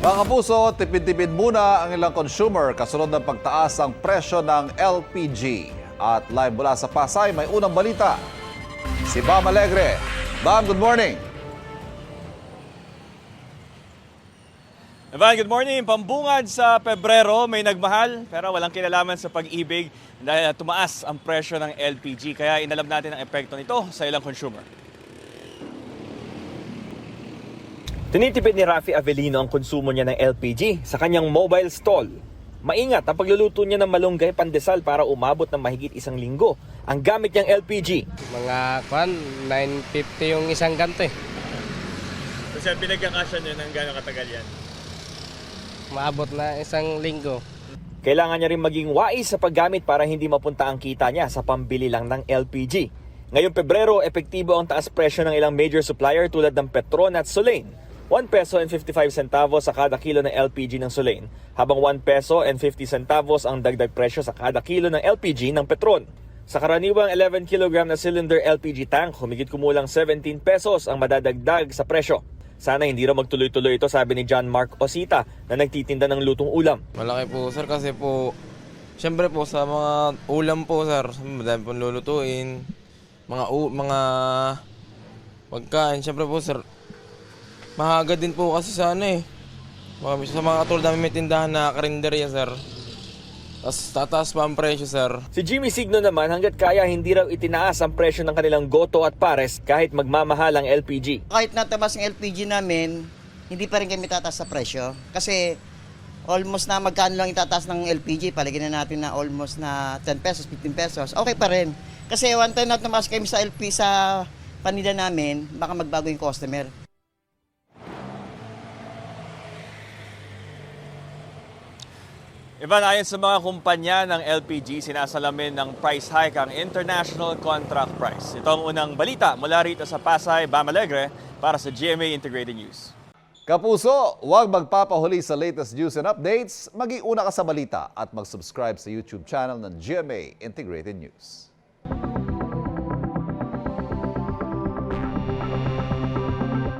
Mga kapuso, tipid-tipid muna ang ilang consumer kasunod ng pagtaas ang presyo ng LPG. At live mula sa Pasay, may unang balita. Si Bam Alegre. Bam, good morning. Evan, good morning. Pambungad sa Pebrero, may nagmahal pero walang kinalaman sa pag-ibig dahil tumaas ang presyo ng LPG. Kaya inalam natin ang epekto nito sa ilang consumer. Tinitipid ni Rafi Avellino ang konsumo niya ng LPG sa kanyang mobile stall. Maingat ang pagluluto niya ng malunggay pandesal para umabot ng mahigit 1 linggo ang gamit niyang LPG. Mga 950 yung isang ganto eh. Kasi pinagkakasya niyo ng gano'ng katagal yan? Maabot na 1 linggo. Kailangan niya rin maging wais sa paggamit para hindi mapunta ang kita niya sa pambili lang ng LPG. Ngayong Pebrero, epektibo ang taas presyo ng ilang major supplier tulad ng Petron at Solain. 1 peso and 55 centavos sa kada kilo ng LPG ng Solain, habang 1 peso and 50 centavos ang dagdag presyo sa kada kilo ng LPG ng Petron. Sa karaniwang 11 kilogram na cylinder LPG tank, humigit kumulang 17 pesos ang madadagdag sa presyo. Sana hindi raw magtuloy-tuloy ito, sabi ni John Mark Osita na nagtitinda ng lutong ulam. Malaki po sir kasi po, syempre po sa mga ulam po sir, madami pong lulutuin, mga pagkain, syempre po sir, mahaga din po kasi sa sa mga katulad namin may tindahan na karinderya sir. Tapos tataas pa ang presyo sir. Si Jimmy Signo naman hanggat kaya hindi raw itinaas ang presyo ng kanilang goto at pares kahit magmamahal ang LPG. Kahit natabas ang LPG namin, hindi pa rin kami tataas sa presyo. Kasi almost na magkano lang itataas ng LPG, palagyan na natin na almost na 10 pesos, 15 pesos, okay pa rin. Kasi one time na tumaas kami sa LP sa panida namin, baka magbago yung customer. Evan, ayon sa mga kumpanya ng LPG, sinasalamin ng price hike ang international contract price. Ito ang unang balita mula rito sa Pasay, Bam Alegre para sa GMA Integrated News. Kapuso, huwag magpapahuli sa latest news and updates. Mag-iuna ka sa balita at mag-subscribe sa YouTube channel ng GMA Integrated News.